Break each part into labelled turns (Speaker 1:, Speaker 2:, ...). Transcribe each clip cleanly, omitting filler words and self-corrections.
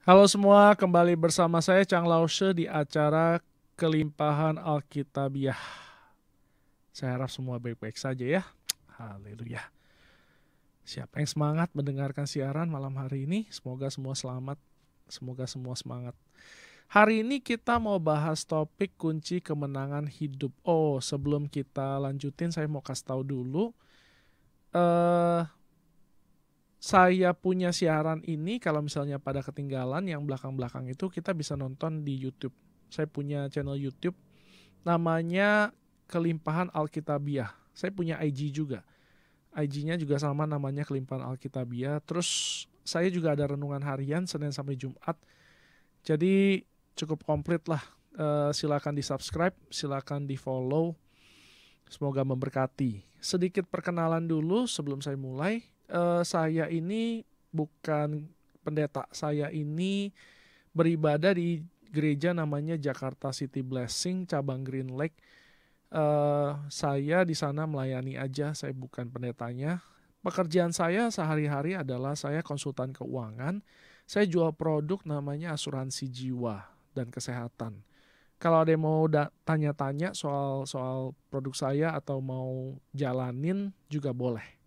Speaker 1: Halo semua, kembali bersama saya Chang Lause di acara Kelimpahan Alkitabiah. Saya harap semua baik-baik saja ya. Haleluya. Siapa yang semangat mendengarkan siaran malam hari ini? Semoga semua selamat, semoga semua semangat. Hari ini kita mau bahas topik kunci kemenangan hidup. Oh, sebelum kita lanjutin saya mau kasih tahu dulu. Eh, saya punya siaran ini kalau misalnya pada ketinggalan yang belakang-belakang itu kita bisa nonton di YouTube. Saya punya channel YouTube namanya Kelimpahan Alkitabiah. Saya punya IG juga. IG-nya juga sama namanya Kelimpahan Alkitabiah. Terus saya juga ada renungan harian Senin sampai Jumat. Jadi cukup komplit lah. Silakan di subscribe, silakan di follow. Semoga memberkati. Sedikit perkenalan dulu sebelum saya mulai. Saya ini bukan pendeta. Saya ini beribadah di gereja namanya Jakarta City Blessing cabang Green Lake. Saya di sana melayani aja, saya bukan pendetanya. Pekerjaan saya sehari-hari adalah saya konsultan keuangan. Saya jual produk namanya asuransi jiwa dan kesehatan. Kalau ada yang mau tanya-tanya soal produk saya atau mau jalanin juga boleh.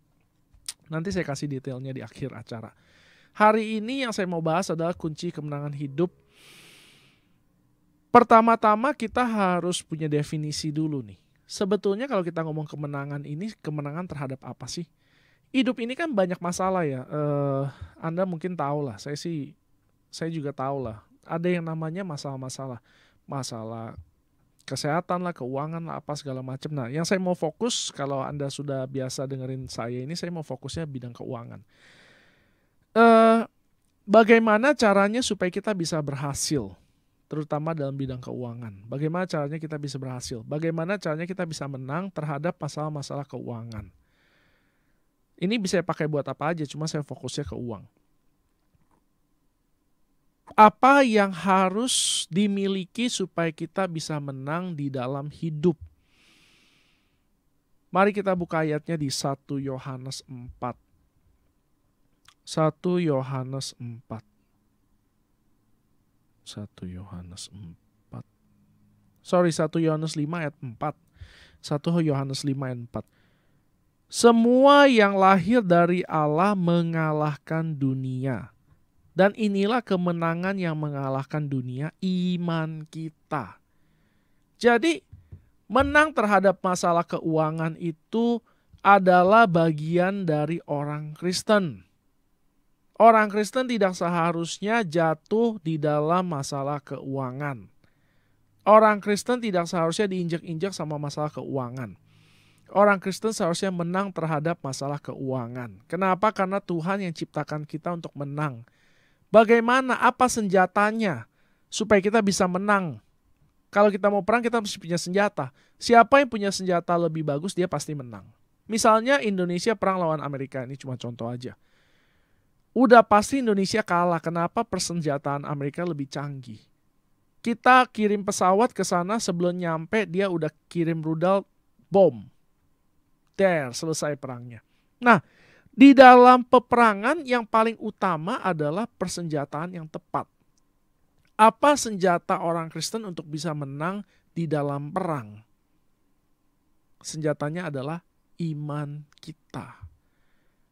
Speaker 1: Nanti saya kasih detailnya di akhir acara. Hari ini yang saya mau bahas adalah kunci kemenangan hidup. Pertama-tama kita harus punya definisi dulu nih. Sebetulnya kalau kita ngomong kemenangan ini, kemenangan terhadap apa sih? Hidup ini kan banyak masalah ya. Anda mungkin tahu lah, saya juga tahu lah. Ada yang namanya masalah-masalah. Masalah kesehatan lah, keuangan lah, apa segala macam. Nah, yang saya mau fokus, kalau Anda sudah biasa dengerin saya ini, saya mau fokusnya bidang keuangan. Eh, Bagaimana caranya supaya kita bisa berhasil? Terutama dalam bidang keuangan. Bagaimana caranya kita bisa berhasil? Bagaimana caranya kita bisa menang terhadap masalah-masalah keuangan? Ini bisa pakai buat apa aja, cuma saya fokusnya ke uang. Apa yang harus dimiliki supaya kita bisa menang di dalam hidup? Mari kita buka ayatnya di 1 Yohanes 4. 1 Yohanes 4. 1 Yohanes 4. Sorry, 1 Yohanes 5 ayat 4. 1 Yohanes 5 ayat 4. Semua yang lahir dari Allah mengalahkan dunia. Dan inilah kemenangan yang mengalahkan dunia, iman kita. Jadi, menang terhadap masalah keuangan itu adalah bagian dari orang Kristen. Orang Kristen tidak seharusnya jatuh di dalam masalah keuangan. Orang Kristen tidak seharusnya diinjak-injak sama masalah keuangan. Orang Kristen seharusnya menang terhadap masalah keuangan. Kenapa? Karena Tuhan yang ciptakan kita untuk menang. Bagaimana? Apa senjatanya supaya kita bisa menang? Kalau kita mau perang, kita mesti punya senjata. Siapa yang punya senjata lebih bagus, dia pasti menang. Misalnya Indonesia perang lawan Amerika, ini cuma contoh aja. Udah pasti Indonesia kalah. Kenapa? Persenjataan Amerika lebih canggih. Kita kirim pesawat ke sana, sebelum nyampe dia udah kirim rudal bom. Selesai perangnya. Nah, di dalam peperangan yang paling utama adalah persenjataan yang tepat. Apa senjata orang Kristen untuk bisa menang di dalam perang? Senjatanya adalah iman kita.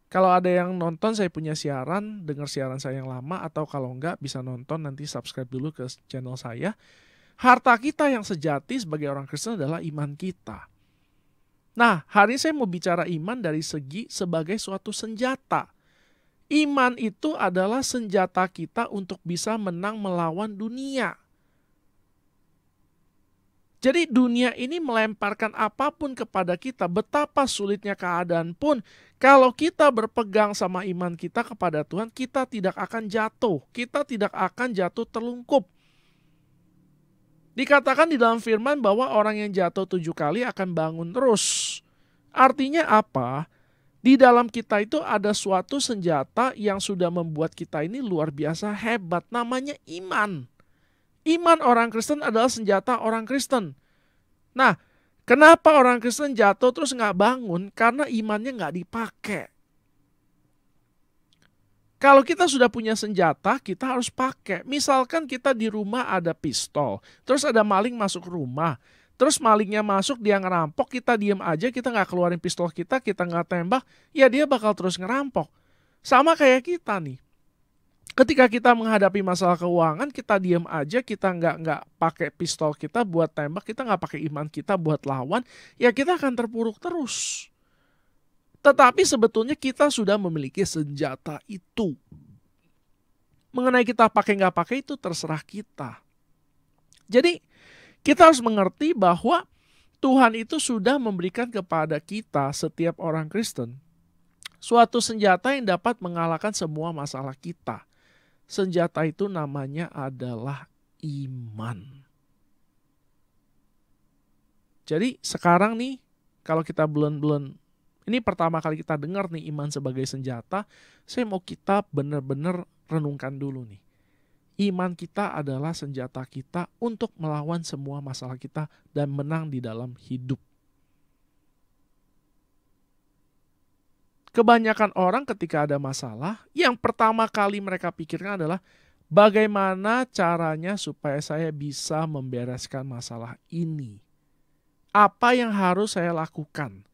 Speaker 1: Kalau ada yang nonton, saya punya siaran, dengar siaran saya yang lama, atau kalau enggak bisa nonton, nanti subscribe dulu ke channel saya. Harta kita yang sejati sebagai orang Kristen adalah iman kita. Nah, hari ini saya mau bicara iman dari segi sebagai suatu senjata. Iman itu adalah senjata kita untuk bisa menang melawan dunia. Jadi dunia ini melemparkan apapun kepada kita, betapa sulitnya keadaan pun, kalau kita berpegang sama iman kita kepada Tuhan, kita tidak akan jatuh. Kita tidak akan jatuh terlungkup. Dikatakan di dalam firman bahwa orang yang jatuh 7 kali akan bangun terus. Artinya apa? Di dalam kita itu ada suatu senjata yang sudah membuat kita ini luar biasa hebat, namanya iman. Iman orang Kristen adalah senjata orang Kristen. Nah, kenapa orang Kristen jatuh terus nggak bangun? Karena imannya nggak dipakai. Kalau kita sudah punya senjata, kita harus pakai. Misalkan kita di rumah ada pistol, terus ada maling masuk rumah, terus malingnya masuk, dia ngerampok, kita diem aja, kita nggak keluarin pistol kita nggak tembak, ya dia bakal terus ngerampok. Sama kayak kita nih. Ketika kita menghadapi masalah keuangan, kita diem aja, kita nggak pakai pistol kita buat tembak, kita nggak pakai iman kita buat lawan, ya kita akan terpuruk terus. Tetapi sebetulnya kita sudah memiliki senjata itu. Mengenai kita pakai nggak pakai itu terserah kita. Jadi kita harus mengerti bahwa Tuhan itu sudah memberikan kepada kita, setiap orang Kristen, suatu senjata yang dapat mengalahkan semua masalah kita. Senjata itu namanya adalah iman. Jadi sekarang nih, kalau kita belum ini pertama kali kita dengar nih iman sebagai senjata, saya mau kita benar-benar renungkan dulu nih. Iman kita adalah senjata kita untuk melawan semua masalah kita dan menang di dalam hidup. Kebanyakan orang ketika ada masalah, yang pertama kali mereka pikirkan adalah bagaimana caranya supaya saya bisa membereskan masalah ini. Apa yang harus saya lakukan?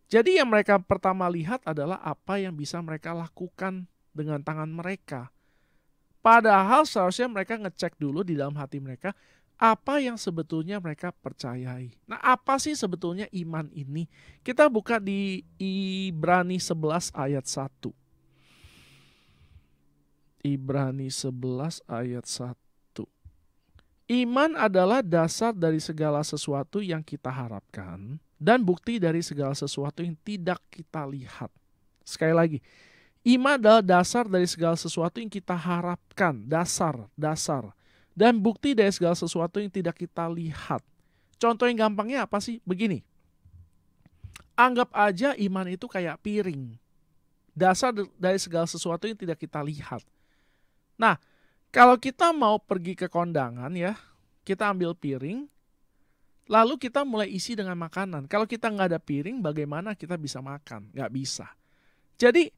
Speaker 1: Jadi yang mereka pertama lihat adalah apa yang bisa mereka lakukan dengan tangan mereka. Padahal seharusnya mereka ngecek dulu di dalam hati mereka apa yang sebetulnya mereka percayai. Nah, apa sih sebetulnya iman ini? Kita buka di Ibrani 11 ayat 1. Ibrani 11 ayat 1. Iman adalah dasar dari segala sesuatu yang kita harapkan dan bukti dari segala sesuatu yang tidak kita lihat. Sekali lagi, iman adalah dasar dari segala sesuatu yang kita harapkan, dasar. Dan bukti dari segala sesuatu yang tidak kita lihat. Contoh yang gampangnya apa sih? Begini, anggap aja iman itu kayak piring. Dasar dari segala sesuatu yang tidak kita lihat. Nah, kalau kita mau pergi ke kondangan ya, kita ambil piring, lalu kita mulai isi dengan makanan. Kalau kita nggak ada piring, bagaimana kita bisa makan? Nggak bisa. Jadi,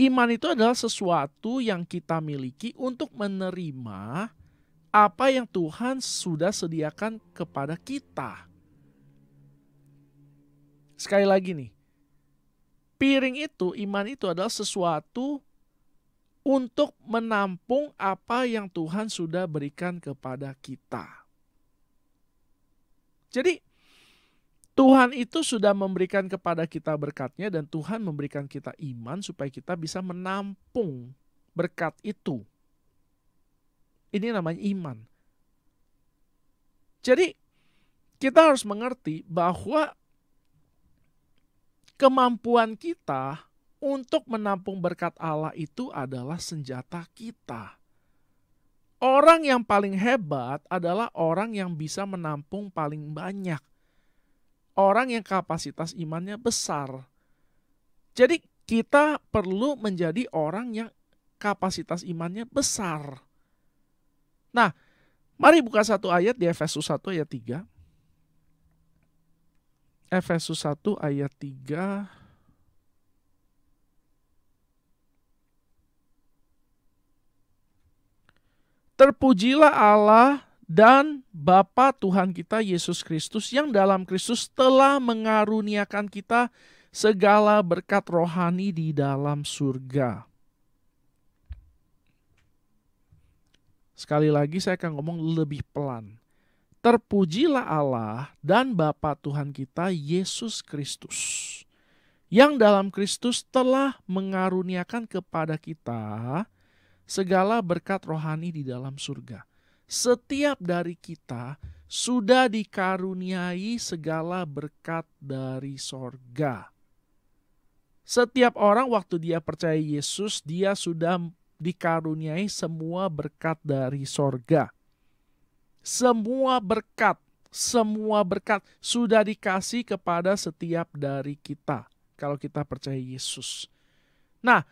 Speaker 1: iman itu adalah sesuatu yang kita miliki untuk menerima apa yang Tuhan sudah sediakan kepada kita. Sekali lagi nih, piring itu, iman itu adalah sesuatu untuk menampung apa yang Tuhan sudah berikan kepada kita. Jadi, Tuhan itu sudah memberikan kepada kita berkat-Nya dan Tuhan memberikan kita iman supaya kita bisa menampung berkat itu. Ini namanya iman. Jadi, kita harus mengerti bahwa kemampuan kita untuk menampung berkat Allah itu adalah senjata kita. Orang yang paling hebat adalah orang yang bisa menampung paling banyak. Orang yang kapasitas imannya besar. Jadi kita perlu menjadi orang yang kapasitas imannya besar. Nah, mari buka satu ayat di Efesus 1 ayat 3. Efesus 1 ayat 3. Terpujilah Allah dan Bapa Tuhan kita Yesus Kristus yang dalam Kristus telah mengaruniakan kita segala berkat rohani di dalam surga. Sekali lagi saya akan ngomong lebih pelan. Terpujilah Allah dan Bapa Tuhan kita Yesus Kristus yang dalam Kristus telah mengaruniakan kepada kita segala berkat rohani di dalam surga. Setiap dari kita sudah dikaruniai segala berkat dari sorga. Setiap orang waktu dia percaya Yesus, dia sudah dikaruniai semua berkat dari sorga. Semua berkat sudah dikasih kepada setiap dari kita kalau kita percaya Yesus. Nah,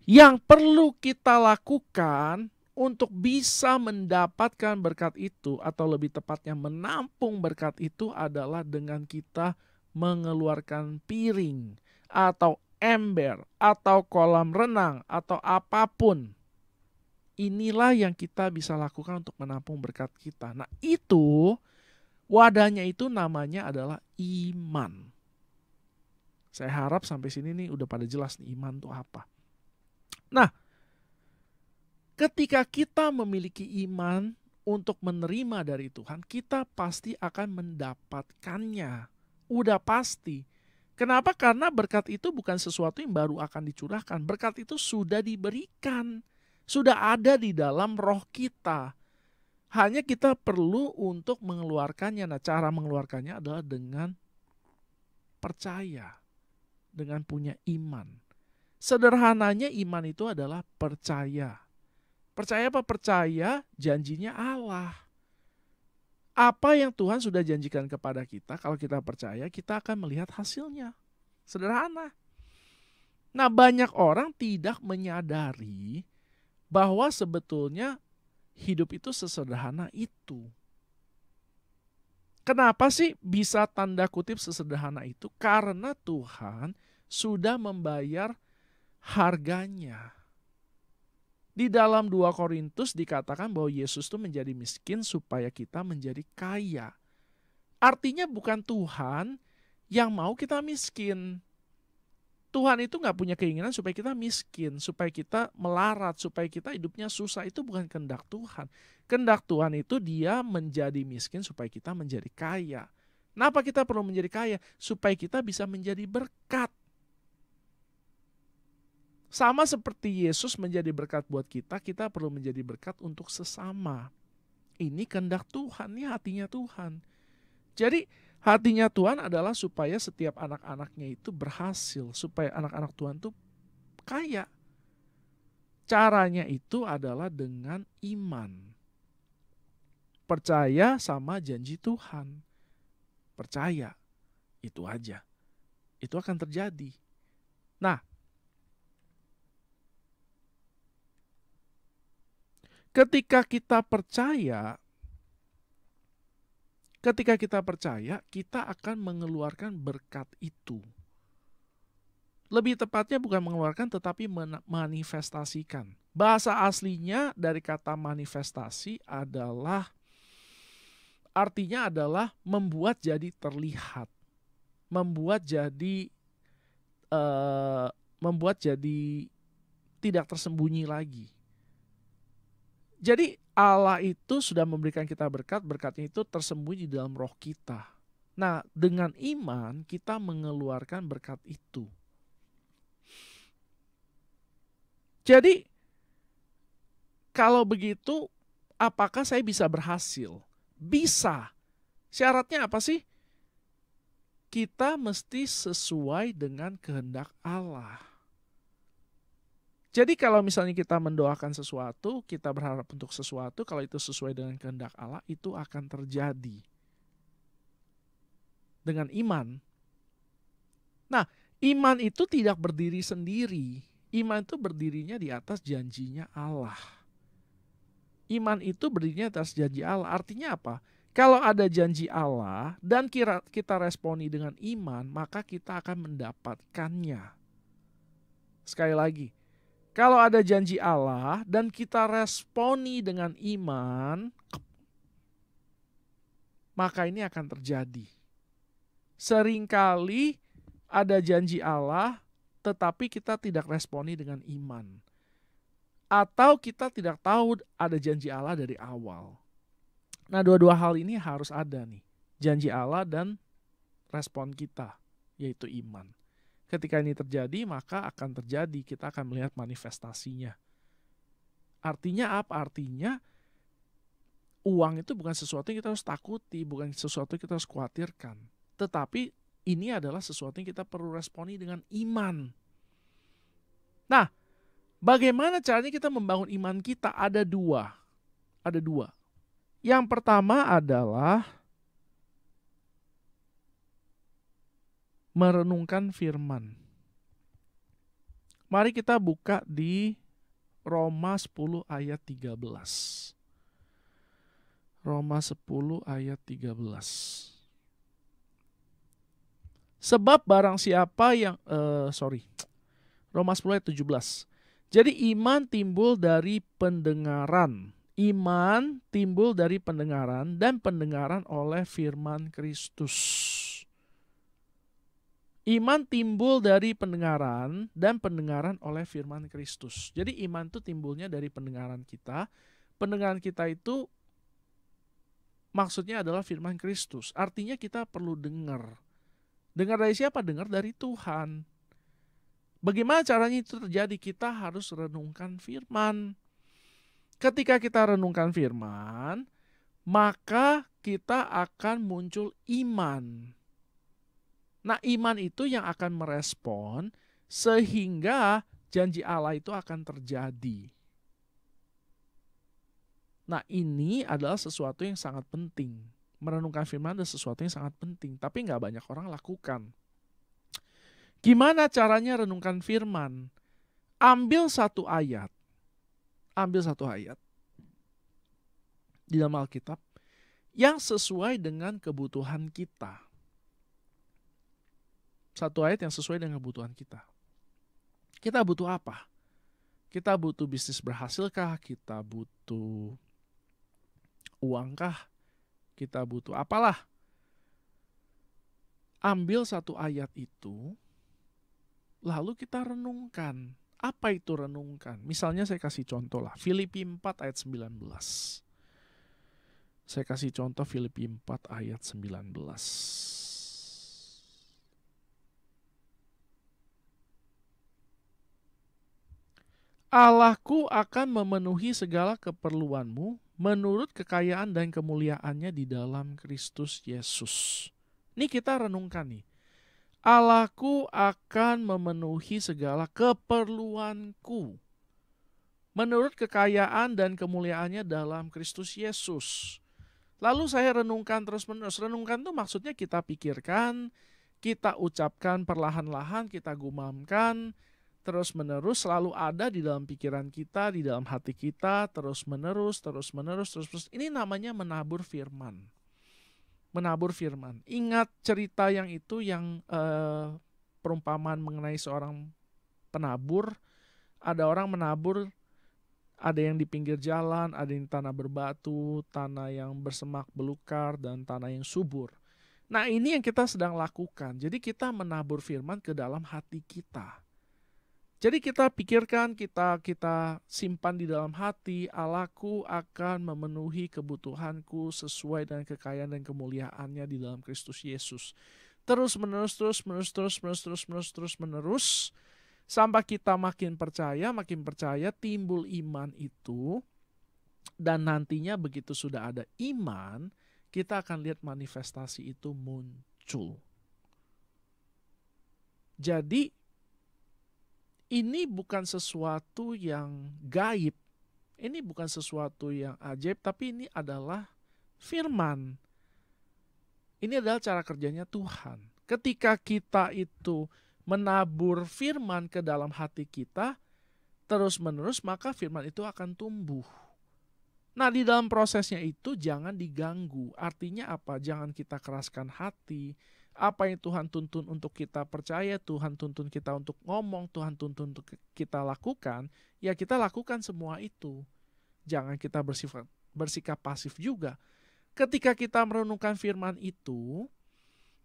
Speaker 1: yang perlu kita lakukan untuk bisa mendapatkan berkat itu, atau lebih tepatnya menampung berkat itu adalah dengan kita mengeluarkan piring atau ember atau kolam renang atau apapun. Inilah yang kita bisa lakukan untuk menampung berkat kita. Nah itu, wadahnya itu namanya adalah iman. Saya harap sampai sini nih udah pada jelas nih iman itu apa. Nah, ketika kita memiliki iman untuk menerima dari Tuhan, kita pasti akan mendapatkannya. Udah pasti. Kenapa? Karena berkat itu bukan sesuatu yang baru akan dicurahkan. Berkat itu sudah diberikan. Sudah ada di dalam roh kita. Hanya kita perlu untuk mengeluarkannya. Nah, cara mengeluarkannya adalah dengan percaya. Dengan punya iman. Sederhananya iman itu adalah percaya. Percaya apa? Percaya janjinya Allah. Apa yang Tuhan sudah janjikan kepada kita, kalau kita percaya, kita akan melihat hasilnya. Sederhana. Nah, banyak orang tidak menyadari bahwa sebetulnya hidup itu sesederhana itu. Kenapa sih bisa tanda kutip sesederhana itu? Karena Tuhan sudah membayar harganya. Di dalam 2 Korintus dikatakan bahwa Yesus itu menjadi miskin supaya kita menjadi kaya. Artinya bukan Tuhan yang mau kita miskin. Tuhan itu gak punya keinginan supaya kita miskin, supaya kita melarat, supaya kita hidupnya susah. Itu bukan kehendak Tuhan. Kehendak Tuhan itu dia menjadi miskin supaya kita menjadi kaya. Kenapa kita perlu menjadi kaya? Supaya kita bisa menjadi berkat. Sama seperti Yesus menjadi berkat buat kita, kita perlu menjadi berkat untuk sesama. Ini kehendak Tuhan, ini hatinya Tuhan. Jadi hatinya Tuhan adalah supaya setiap anak-anaknya itu berhasil, supaya anak-anak Tuhan itu kaya. Caranya itu adalah dengan iman. Percaya sama janji Tuhan. Percaya, itu aja. Itu akan terjadi. Nah, ketika kita percaya, kita akan mengeluarkan berkat itu. Lebih tepatnya bukan mengeluarkan tetapi manifestasikan. Bahasa aslinya dari kata manifestasi artinya adalah membuat jadi terlihat. Membuat jadi tidak tersembunyi lagi. Jadi Allah itu sudah memberikan kita berkat, berkatnya itu tersembunyi di dalam roh kita. Nah, dengan iman kita mengeluarkan berkat itu. Jadi, kalau begitu, apakah saya bisa berhasil? Bisa. Syaratnya apa sih? Kita mesti sesuai dengan kehendak Allah. Jadi kalau misalnya kita mendoakan sesuatu, kita berharap untuk sesuatu, kalau itu sesuai dengan kehendak Allah, itu akan terjadi. Dengan iman. Nah, iman itu tidak berdiri sendiri. Iman itu berdirinya di atas janjinya Allah. Iman itu berdirinya di atas janji Allah. Artinya apa? Kalau ada janji Allah dan kita responi dengan iman, maka kita akan mendapatkannya. Sekali lagi. Kalau ada janji Allah dan kita responi dengan iman, maka ini akan terjadi. Seringkali ada janji Allah, tetapi kita tidak responi dengan iman. Atau kita tidak tahu ada janji Allah dari awal. Nah, dua-dua hal ini harus ada nih. Janji Allah dan respon kita, yaitu iman. Ketika ini terjadi, maka akan terjadi, kita akan melihat manifestasinya. Artinya apa? Artinya uang itu bukan sesuatu yang kita harus takuti, bukan sesuatu yang kita harus khawatirkan. Tetapi ini adalah sesuatu yang kita perlu responi dengan iman. Nah, bagaimana caranya kita membangun iman kita? Ada dua. Yang pertama adalah merenungkan firman. Mari kita buka di Roma 10 ayat 13. Roma 10 ayat 13. Sebab barang siapa yang Roma 10 ayat 17. Jadi iman timbul dari pendengaran. Iman timbul dari pendengaran dan pendengaran oleh firman Kristus. Iman timbul dari pendengaran dan pendengaran oleh firman Kristus. Jadi iman itu timbulnya dari pendengaran kita. Pendengaran kita itu maksudnya adalah firman Kristus. Artinya kita perlu dengar. Dengar dari siapa? Dengar dari Tuhan. Bagaimana caranya itu terjadi? Kita harus renungkan firman. Ketika kita renungkan firman, maka kita akan muncul iman. Nah, iman itu yang akan merespon sehingga janji Allah itu akan terjadi. Nah, ini adalah sesuatu yang sangat penting. Merenungkan firman adalah sesuatu yang sangat penting, tapi nggak banyak orang lakukan. Gimana caranya renungkan firman? Ambil satu ayat di dalam Alkitab yang sesuai dengan kebutuhan kita. Satu ayat yang sesuai dengan kebutuhan kita. Kita butuh apa? Kita butuh bisnis berhasilkah? Kita butuh uangkah? Kita butuh apalah? Ambil satu ayat itu, lalu kita renungkan. Apa itu renungkan? Misalnya saya kasih contoh lah. Filipi 4 ayat 19. Saya kasih contoh Filipi 4 ayat 19. Allahku akan memenuhi segala keperluanmu menurut kekayaan dan kemuliaannya di dalam Kristus Yesus. Ini kita renungkan nih. Allahku akan memenuhi segala keperluanku menurut kekayaan dan kemuliaannya dalam Kristus Yesus. Lalu saya renungkan terus-menerus. Renungkan itu maksudnya kita pikirkan, kita ucapkan perlahan-lahan, kita gumamkan, terus-menerus selalu ada di dalam pikiran kita, di dalam hati kita, terus-menerus. Ini namanya menabur firman. Menabur firman. Ingat cerita yang itu yang perumpamaan mengenai seorang penabur. Ada orang menabur, ada yang di pinggir jalan, ada yang tanah berbatu, tanah yang bersemak belukar, dan tanah yang subur. Nah, ini yang kita sedang lakukan. Jadi kita menabur firman ke dalam hati kita. Jadi kita pikirkan, kita simpan di dalam hati, Allahku akan memenuhi kebutuhanku sesuai dengan kekayaan dan kemuliaannya di dalam Kristus Yesus. Terus menerus, sampai kita makin percaya, timbul iman itu, dan nantinya begitu sudah ada iman, kita akan lihat manifestasi itu muncul. Jadi, ini bukan sesuatu yang gaib. Ini bukan sesuatu yang ajaib, tapi ini adalah firman. Ini adalah cara kerjanya Tuhan. Ketika kita itu menabur firman ke dalam hati kita, terus-menerus, maka firman itu akan tumbuh. Nah, di dalam prosesnya itu jangan diganggu. Artinya apa? Jangan kita keraskan hati. Apa yang Tuhan tuntun untuk kita percaya, Tuhan tuntun kita untuk ngomong, Tuhan tuntun untuk kita lakukan, ya kita lakukan semua itu. Jangan kita bersikap pasif juga. Ketika kita merenungkan firman itu,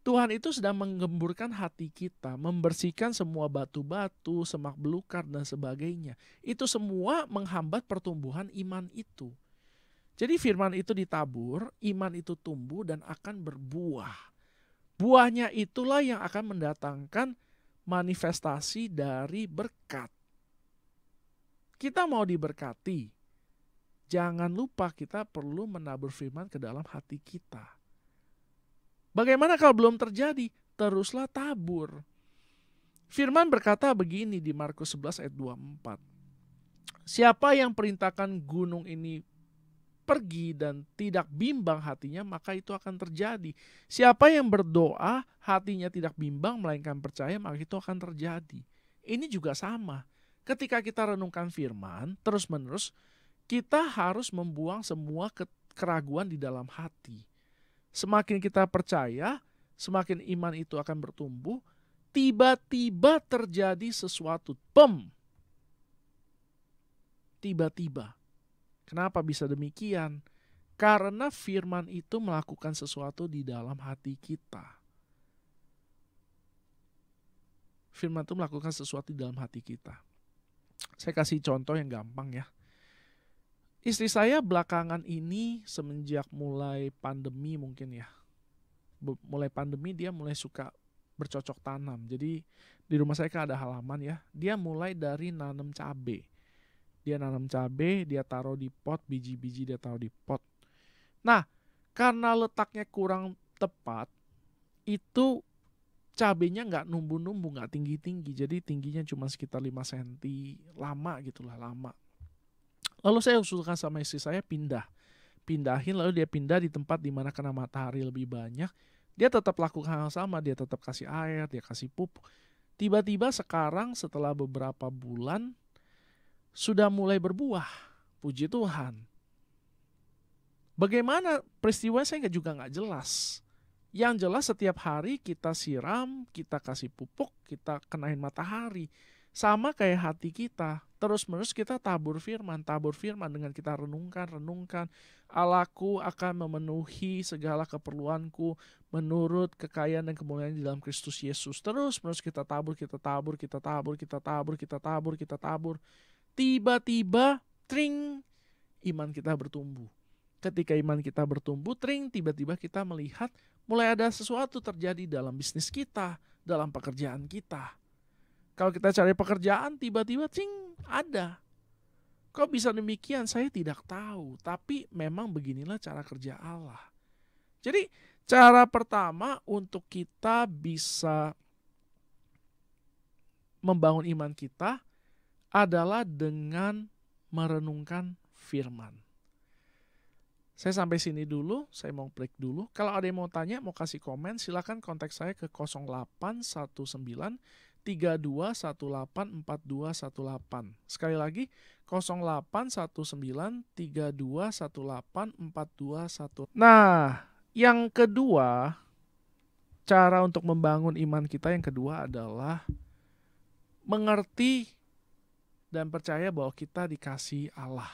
Speaker 1: Tuhan itu sedang menggemburkan hati kita, membersihkan semua batu-batu, semak belukar, dan sebagainya. Itu semua menghambat pertumbuhan iman itu. Jadi firman itu ditabur, iman itu tumbuh dan akan berbuah. Buahnya itulah yang akan mendatangkan manifestasi dari berkat. Kita mau diberkati, jangan lupa kita perlu menabur firman ke dalam hati kita. Bagaimana kalau belum terjadi? Teruslah tabur. Firman berkata begini di Markus 11 ayat 24. Siapa yang perintahkan gunung ini pergi dan tidak bimbang hatinya, maka itu akan terjadi. Siapa yang berdoa, hatinya tidak bimbang, melainkan percaya, maka itu akan terjadi. Ini juga sama. Ketika kita renungkan firman, terus-menerus, kita harus membuang semua keraguan di dalam hati. Semakin kita percaya, semakin iman itu akan bertumbuh, tiba-tiba terjadi sesuatu. Bom! Tiba-tiba. Kenapa bisa demikian? Karena firman itu melakukan sesuatu di dalam hati kita. Firman itu melakukan sesuatu di dalam hati kita. Saya kasih contoh yang gampang ya. Istri saya belakangan ini semenjak mulai pandemi mungkin ya. Mulai pandemi dia mulai suka bercocok tanam. Jadi di rumah saya kan ada halaman ya. Dia mulai dari nanam cabai. Dia nanam cabai, dia taruh di pot, biji-biji dia taruh di pot. Nah, karena letaknya kurang tepat, itu cabenya nggak numbu-numbu, nggak tinggi-tinggi. Jadi tingginya cuma sekitar 5 cm. Lama gitulah, lama. Lalu saya usulkan sama istri saya pindahin, lalu dia pindah di tempat di mana kena matahari lebih banyak. Dia tetap lakukan hal sama, dia tetap kasih air, dia kasih pupuk. Tiba-tiba sekarang setelah beberapa bulan sudah mulai berbuah. Puji Tuhan. Bagaimana peristiwa saya juga nggak jelas. Yang jelas setiap hari kita siram, kita kasih pupuk, kita kenain matahari. Sama kayak hati kita. Terus-menerus kita tabur firman dengan kita renungkan. Allahku akan memenuhi segala keperluanku menurut kekayaan dan kemuliaan di dalam Kristus Yesus. Terus-menerus kita tabur. Tiba-tiba, tring, iman kita bertumbuh. Ketika iman kita bertumbuh, tring, tiba-tiba kita melihat mulai ada sesuatu terjadi dalam bisnis kita, dalam pekerjaan kita. Kalau kita cari pekerjaan, tiba-tiba cing, ada. Kok bisa demikian? Saya tidak tahu. Tapi memang beginilah cara kerja Allah. Jadi cara pertama untuk kita bisa membangun iman kita adalah dengan merenungkan firman. Saya sampai sini dulu, saya mau break dulu. Kalau ada yang mau tanya, mau kasih komen, silakan kontak saya ke 0819 3218 4218. Sekali lagi 0819 3218 4218. Nah, yang kedua, cara untuk membangun iman kita yang kedua adalah mengerti dan percaya bahwa kita dikasihi Allah.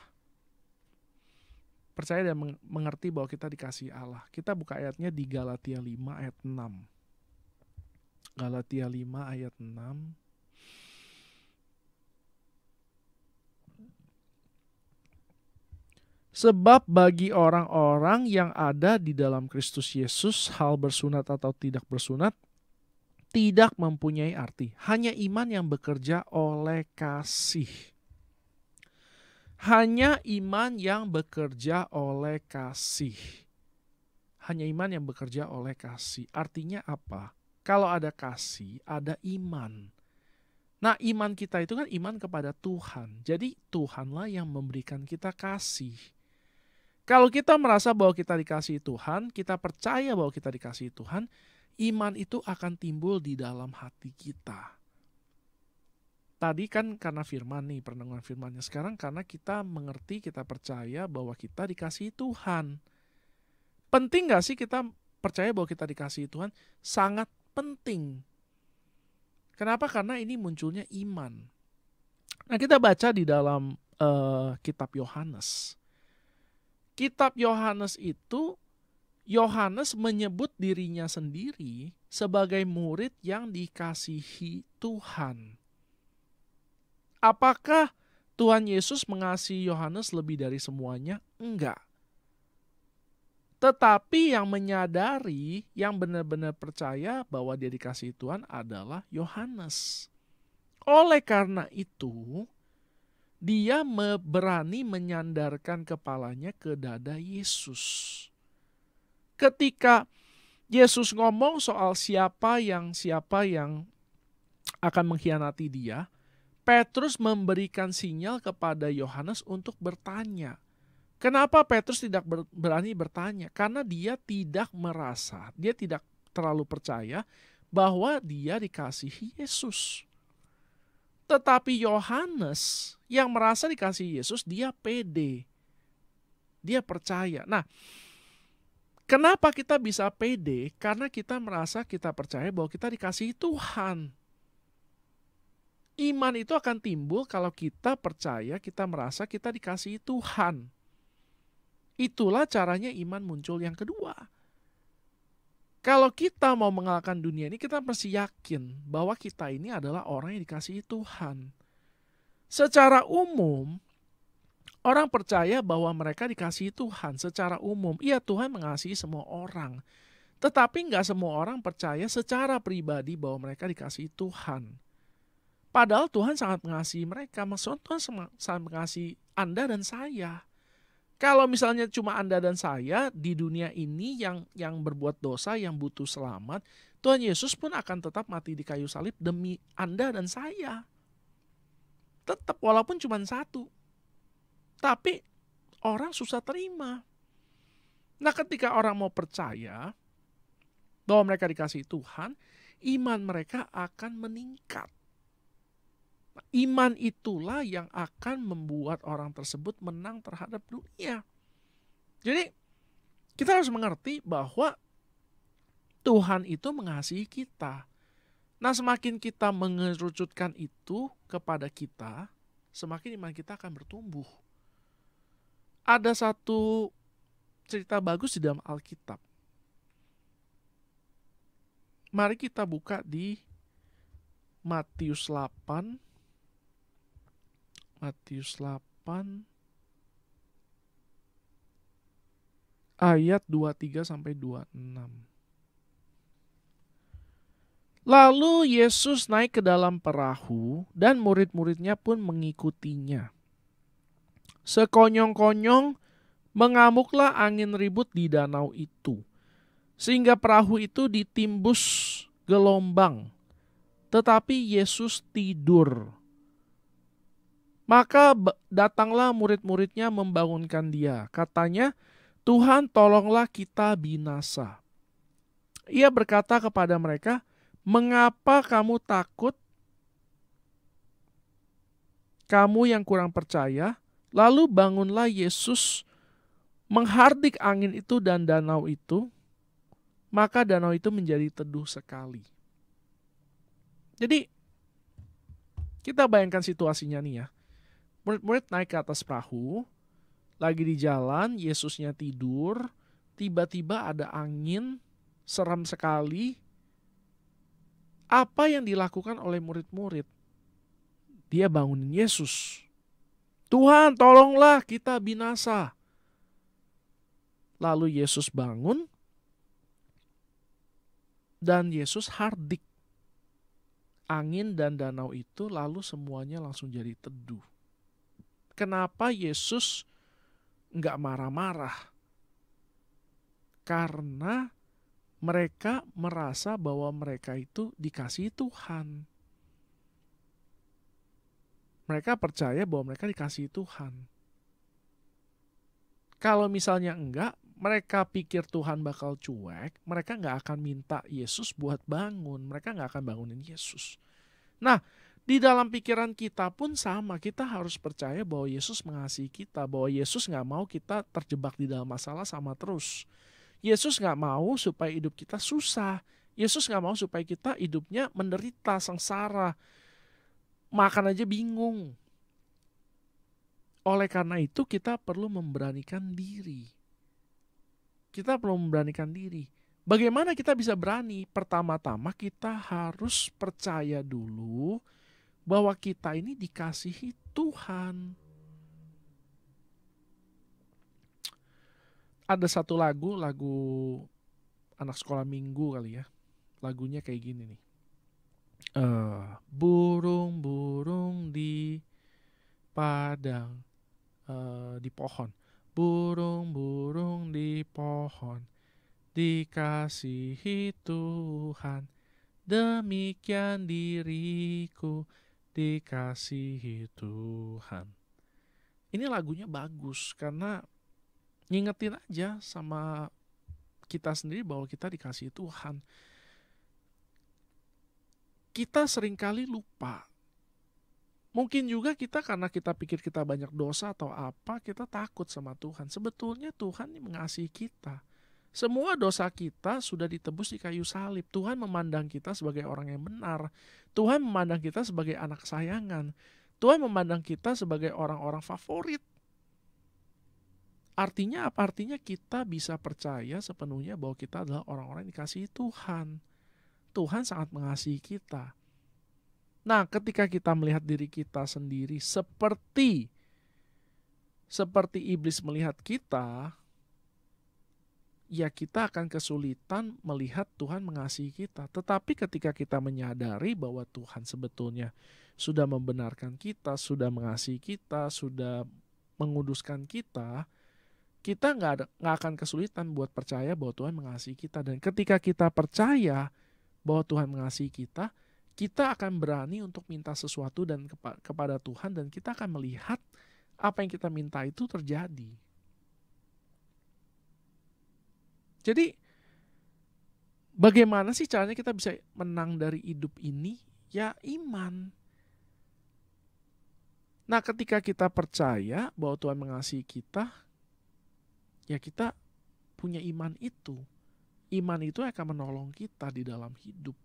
Speaker 1: Percaya dan mengerti bahwa kita dikasihi Allah. Kita buka ayatnya di Galatia 5 ayat 6. Galatia 5 ayat 6. Sebab bagi orang-orang yang ada di dalam Kristus Yesus, hal bersunat atau tidak bersunat tidak mempunyai arti. Hanya iman yang bekerja oleh kasih. Hanya iman yang bekerja oleh kasih. Hanya iman yang bekerja oleh kasih. Artinya apa? Kalau ada kasih, ada iman. Nah, iman kita itu kan iman kepada Tuhan. Jadi Tuhanlah yang memberikan kita kasih. Kalau kita merasa bahwa kita dikasihi Tuhan, kita percaya bahwa kita dikasihi Tuhan, iman itu akan timbul di dalam hati kita. Tadi kan karena firman nih, perenungan firmannya. Sekarang karena kita mengerti, kita percaya bahwa kita dikasihi Tuhan. Penting gak sih kita percaya bahwa kita dikasihi Tuhan? Sangat penting. Kenapa? Karena ini munculnya iman. Nah, kita baca di dalam kitab Yohanes. Kitab Yohanes itu, Yohanes menyebut dirinya sendiri sebagai murid yang dikasihi Tuhan. Apakah Tuhan Yesus mengasihi Yohanes lebih dari semuanya? Enggak. Tetapi yang menyadari, yang benar-benar percaya bahwa dia dikasihi Tuhan adalah Yohanes. Oleh karena itu, dia berani menyandarkan kepalanya ke dada Yesus. Ketika Yesus ngomong soal siapa yang akan mengkhianati dia, Petrus memberikan sinyal kepada Yohanes untuk bertanya. Kenapa Petrus tidak berani bertanya? Karena dia tidak merasa, dia tidak terlalu percaya bahwa dia dikasihi Yesus. Tetapi Yohanes yang merasa dikasihi Yesus, dia pede. Dia percaya. Nah, Kenapa kita bisa pede? Karena kita merasa, kita percaya bahwa kita dikasihi Tuhan. Iman itu akan timbul kalau kita percaya, kita merasa kita dikasihi Tuhan. Itulah caranya iman muncul yang kedua. Kalau kita mau mengalahkan dunia ini, kita mesti yakin bahwa kita ini adalah orang yang dikasihi Tuhan. Secara umum, orang percaya bahwa mereka dikasihi Tuhan secara umum. Iya, Tuhan mengasihi semua orang. Tetapi nggak semua orang percaya secara pribadi bahwa mereka dikasihi Tuhan. Padahal Tuhan sangat mengasihi mereka. Maksudnya Tuhan sangat mengasihi Anda dan saya. Kalau misalnya cuma Anda dan saya di dunia ini yang berbuat dosa, yang butuh selamat, Tuhan Yesus pun akan tetap mati di kayu salib demi Anda dan saya. Tetap walaupun cuma satu. Tapi orang susah terima. Nah, ketika orang mau percaya bahwa mereka dikasihi Tuhan, iman mereka akan meningkat. Iman itulah yang akan membuat orang tersebut menang terhadap dunia. Jadi, kita harus mengerti bahwa Tuhan itu mengasihi kita. Nah, semakin kita mengerucutkan itu kepada kita, semakin iman kita akan bertumbuh. Ada satu cerita bagus di dalam Alkitab. Mari kita buka di Matius 8. Matius 8 ayat 23 sampai 26. Lalu Yesus naik ke dalam perahu dan murid-muridnya pun mengikutinya. Sekonyong-konyong mengamuklah angin ribut di danau itu, sehingga perahu itu ditimbus gelombang. Tetapi Yesus tidur. Maka datanglah murid-muridnya membangunkan dia. Katanya, Tuhan, tolonglah kita binasa. Ia berkata kepada mereka, mengapa kamu takut? Kamu yang kurang percaya. Lalu bangunlah Yesus menghardik angin itu dan danau itu, maka danau itu menjadi teduh sekali. Jadi, kita bayangkan situasinya nih ya. Murid-murid naik ke atas perahu, lagi di jalan, Yesusnya tidur, tiba-tiba ada angin, seram sekali. Apa yang dilakukan oleh murid-murid? Dia bangunin Yesus. Tuhan, tolonglah kita binasa. Lalu Yesus bangun dan Yesus hardik angin dan danau itu, lalu semuanya langsung jadi teduh. Kenapa Yesus nggak marah-marah? Karena mereka merasa bahwa mereka itu dikasihi Tuhan. Mereka percaya bahwa mereka dikasihi Tuhan. Kalau misalnya enggak, mereka pikir Tuhan bakal cuek, mereka nggak akan minta Yesus buat bangun, mereka nggak akan bangunin Yesus. Nah, di dalam pikiran kita pun sama, kita harus percaya bahwa Yesus mengasihi kita, bahwa Yesus nggak mau kita terjebak di dalam masalah sama terus. Yesus nggak mau supaya hidup kita susah, Yesus nggak mau supaya kita hidupnya menderita, sengsara, makan aja bingung. Oleh karena itu kita perlu memberanikan diri. Kita perlu memberanikan diri. Bagaimana kita bisa berani? Pertama-tama kita harus percaya dulu bahwa kita ini dikasihi Tuhan. Ada satu lagu anak sekolah minggu kali ya. Lagunya kayak gini nih. Burung-burung di padang, di pohon. Burung-burung di pohon, dikasihi Tuhan. Demikian diriku, dikasihi Tuhan. Ini lagunya bagus karena ngingetin aja sama kita sendiri bahwa kita dikasihi Tuhan. Kita seringkali lupa. Mungkin juga kita karena kita pikir kita banyak dosa atau apa, kita takut sama Tuhan. Sebetulnya Tuhan ini mengasihi kita. Semua dosa kita sudah ditebus di kayu salib. Tuhan memandang kita sebagai orang yang benar. Tuhan memandang kita sebagai anak kesayangan. Tuhan memandang kita sebagai orang-orang favorit. Artinya apa? Artinya kita bisa percaya sepenuhnya bahwa kita adalah orang-orang yang dikasihi Tuhan. Tuhan sangat mengasihi kita. Nah, ketika kita melihat diri kita sendiri seperti iblis melihat kita, ya kita akan kesulitan melihat Tuhan mengasihi kita. Tetapi ketika kita menyadari bahwa Tuhan sebetulnya sudah membenarkan kita, sudah mengasihi kita, sudah menguduskan kita, kita nggak akan kesulitan buat percaya bahwa Tuhan mengasihi kita. Dan ketika kita percaya bahwa Tuhan mengasihi kita, kita akan berani untuk minta sesuatu dan kepada Tuhan, dan kita akan melihat apa yang kita minta itu terjadi. Jadi bagaimana sih caranya kita bisa menang dari hidup ini? Ya iman. Nah, ketika kita percaya bahwa Tuhan mengasihi kita, ya kita punya iman itu. Iman itu akan menolong kita di dalam hidup.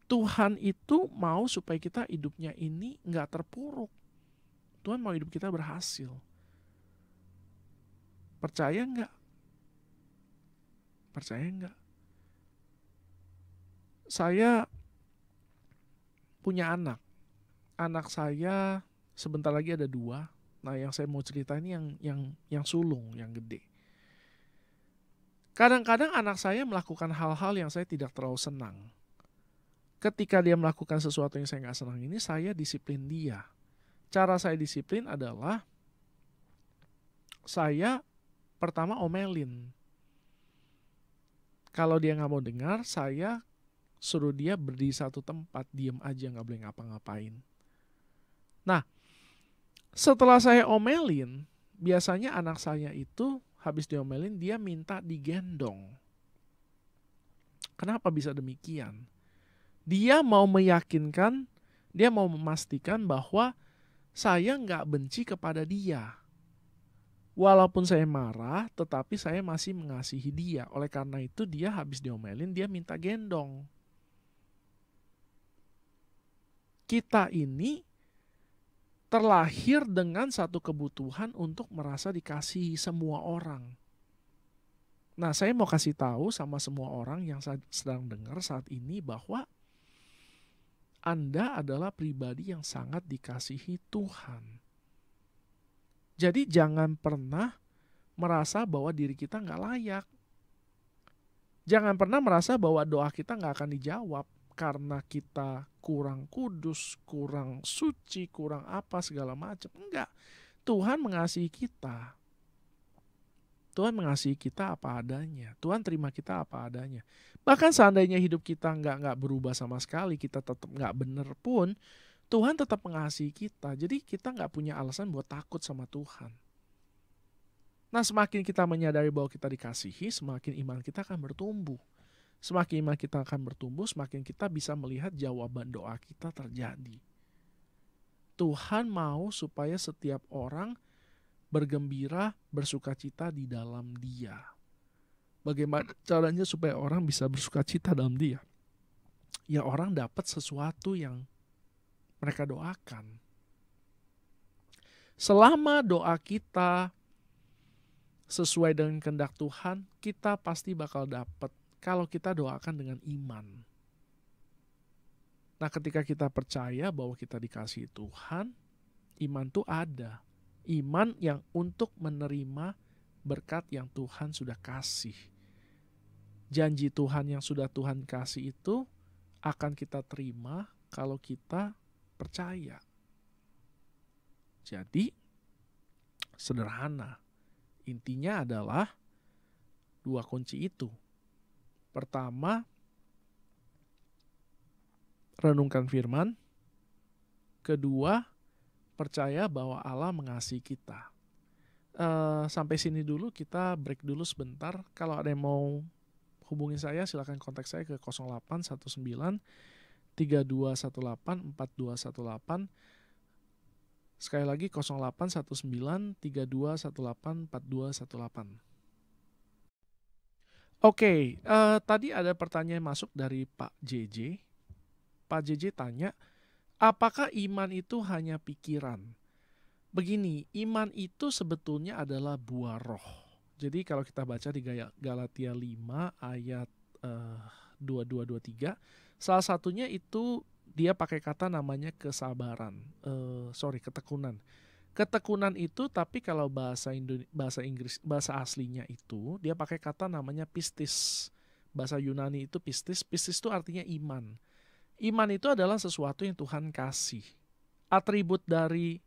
Speaker 1: Tuhan itu mau supaya kita hidupnya ini nggak terpuruk. Tuhan mau hidup kita berhasil. Percaya nggak? Percaya nggak? Saya punya anak. Anak saya sebentar lagi ada 2. Nah, yang saya mau cerita ini yang sulung, yang gede. Kadang-kadang anak saya melakukan hal-hal yang saya tidak terlalu senang. Ketika dia melakukan sesuatu yang saya nggak senang ini, saya disiplin dia. Cara saya disiplin adalah saya pertama omelin. Kalau dia nggak mau dengar, saya suruh dia berdiri satu tempat, diem aja, nggak boleh ngapa-ngapain. Nah, setelah saya omelin, biasanya anak saya itu habis diomelin, dia minta digendong. Kenapa bisa demikian? Dia mau meyakinkan, dia mau memastikan bahwa saya nggak benci kepada dia. Walaupun saya marah, tetapi saya masih mengasihi dia. Oleh karena itu dia habis diomelin, dia minta gendong. Kita ini terlahir dengan satu kebutuhan untuk merasa dikasihi semua orang. Nah, saya mau kasih tahu sama semua orang yang sedang dengar saat ini bahwa Anda adalah pribadi yang sangat dikasihi Tuhan. Jadi jangan pernah merasa bahwa diri kita nggak layak. Jangan pernah merasa bahwa doa kita nggak akan dijawab karena kita kurang kudus, kurang suci, kurang apa segala macam. Enggak. Tuhan mengasihi kita. Tuhan mengasihi kita apa adanya. Tuhan terima kita apa adanya. Bahkan seandainya hidup kita nggak berubah sama sekali, kita tetap nggak bener pun, Tuhan tetap mengasihi kita. Jadi kita nggak punya alasan buat takut sama Tuhan. Nah, semakin kita menyadari bahwa kita dikasihi, semakin iman kita akan bertumbuh. Semakin iman kita akan bertumbuh, semakin kita bisa melihat jawaban doa kita terjadi. Tuhan mau supaya setiap orang bergembira, bersukacita di dalam Dia. Bagaimana caranya supaya orang bisa bersukacita dalam Dia? Ya, orang dapat sesuatu yang mereka doakan. Selama doa kita sesuai dengan kehendak Tuhan, kita pasti bakal dapat kalau kita doakan dengan iman. Nah, ketika kita percaya bahwa kita dikasihi Tuhan, iman itu ada. Iman yang untuk menerima berkat yang Tuhan sudah kasih. Janji Tuhan yang sudah Tuhan kasih itu akan kita terima kalau kita percaya. Jadi, sederhana. Intinya adalah 2 kunci itu. Pertama, renungkan firman. Kedua, percaya bahwa Allah mengasihi kita. Sampai sini dulu, kita break dulu sebentar. Kalau ada yang mau hubungi saya, silakan kontak saya ke 0819 3218 4218. Sekali lagi 0819 3218 4218. Oke, tadi ada pertanyaan masuk dari Pak JJ. Pak JJ tanya, apakah iman itu hanya pikiran? Begini, iman itu sebetulnya adalah buah roh. Jadi kalau kita baca di Galatia 5 ayat 22-23, salah satunya itu dia pakai kata namanya kesabaran, ketekunan. Ketekunan itu, tapi kalau bahasa Inggris, bahasa aslinya itu dia pakai kata namanya pistis. Bahasa Yunani itu pistis. Pistis itu artinya iman. Iman itu adalah sesuatu yang Tuhan kasih. Atribut dari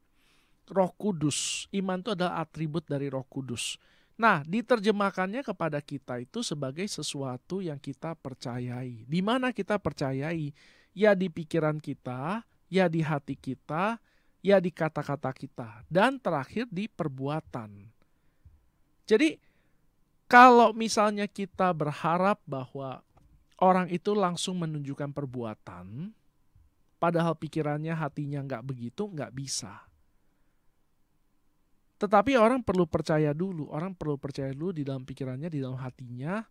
Speaker 1: Roh Kudus. Iman itu adalah atribut dari Roh Kudus. Nah, diterjemahkannya kepada kita itu sebagai sesuatu yang kita percayai. Di mana kita percayai? Ya di pikiran kita, ya di hati kita, ya di kata-kata kita, dan terakhir di perbuatan. Jadi kalau misalnya kita berharap bahwa orang itu langsung menunjukkan perbuatan, padahal pikirannya, hatinya nggak begitu, nggak bisa. Tetapi orang perlu percaya dulu di dalam pikirannya, di dalam hatinya,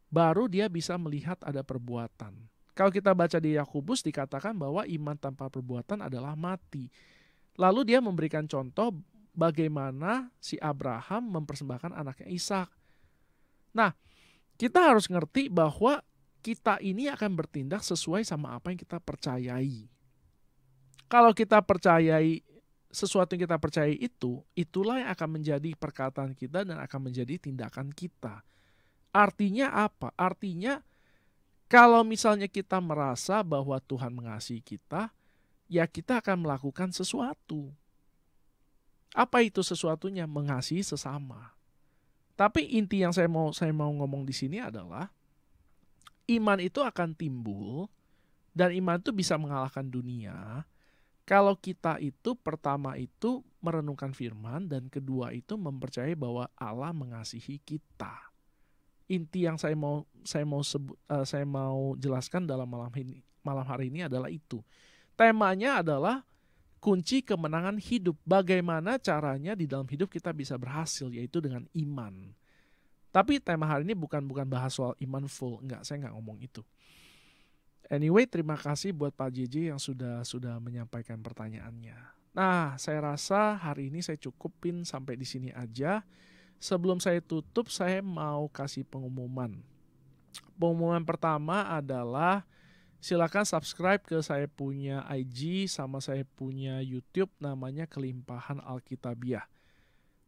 Speaker 1: baru dia bisa melihat ada perbuatan. Kalau kita baca di Yakobus dikatakan bahwa iman tanpa perbuatan adalah mati. Lalu dia memberikan contoh bagaimana si Abraham mempersembahkan anaknya Ishak. Nah, kita harus ngerti bahwa kita ini akan bertindak sesuai sama apa yang kita percayai. Kalau kita percayai sesuatu yang kita percayai itu, itulah yang akan menjadi perkataan kita dan akan menjadi tindakan kita. Artinya apa? Artinya kalau misalnya kita merasa bahwa Tuhan mengasihi kita, ya kita akan melakukan sesuatu. Apa itu sesuatunya? Mengasihi sesama. Tapi inti yang saya mau ngomong di sini adalah iman itu akan timbul dan iman itu bisa mengalahkan dunia kalau kita itu pertama itu merenungkan firman dan kedua itu mempercayai bahwa Allah mengasihi kita. Inti yang saya mau jelaskan dalam malam hari ini adalah itu. Temanya adalah kunci kemenangan hidup. Bagaimana caranya di dalam hidup kita bisa berhasil, yaitu dengan iman. Tapi tema hari ini bukan bahas soal iman full. Enggak, saya nggak ngomong itu. Anyway, terima kasih buat Pak JJ yang sudah menyampaikan pertanyaannya. Nah, saya rasa hari ini saya cukupin sampai di sini aja. Sebelum saya tutup, saya mau kasih pengumuman. Pengumuman pertama adalah silakan subscribe ke saya punya IG sama saya punya YouTube namanya Kelimpahan Alkitabiah.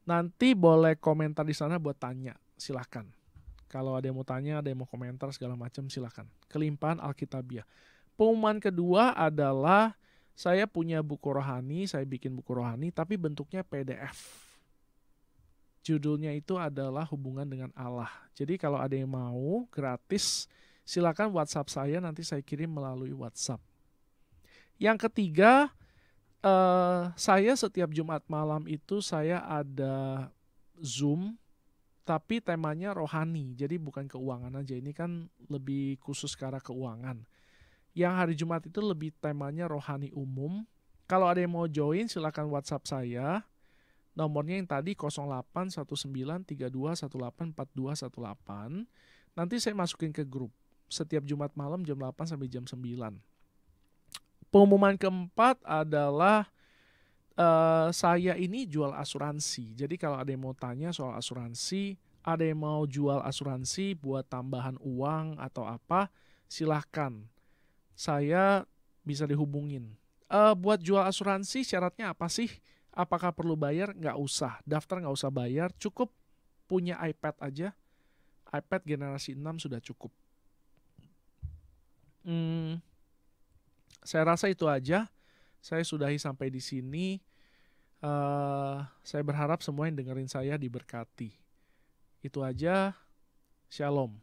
Speaker 1: Nanti boleh komentar di sana buat tanya, silakan. Kalau ada yang mau tanya, ada yang mau komentar segala macam, silakan. Kelimpahan Alkitabiah. Pengumuman kedua adalah saya punya buku rohani, saya bikin buku rohani tapi bentuknya PDF. Judulnya itu adalah Hubungan dengan Allah. Jadi kalau ada yang mau gratis, silakan WhatsApp saya, nanti saya kirim melalui WhatsApp. Yang ketiga, saya setiap Jumat malam itu saya ada Zoom, tapi temanya rohani, jadi bukan keuangan aja. Ini kan lebih khusus ke arah keuangan. Yang hari Jumat itu lebih temanya rohani umum. Kalau ada yang mau join, silakan WhatsApp saya. Nomornya yang tadi 081932184218. Nanti saya masukin ke grup. Setiap Jumat malam jam 8 sampai jam 9. Pengumuman keempat adalah saya ini jual asuransi. Jadi kalau ada yang mau tanya soal asuransi, ada yang mau jual asuransi buat tambahan uang atau apa, silahkan. Saya bisa dihubungin. Buat jual asuransi syaratnya apa sih? Apakah perlu bayar? Nggak usah. Daftar nggak usah bayar. Cukup punya iPad aja. iPad generasi 6 sudah cukup. Saya rasa itu aja. Saya sudahi sampai di sini. Saya berharap semua yang dengerin saya diberkati. Itu aja. Shalom.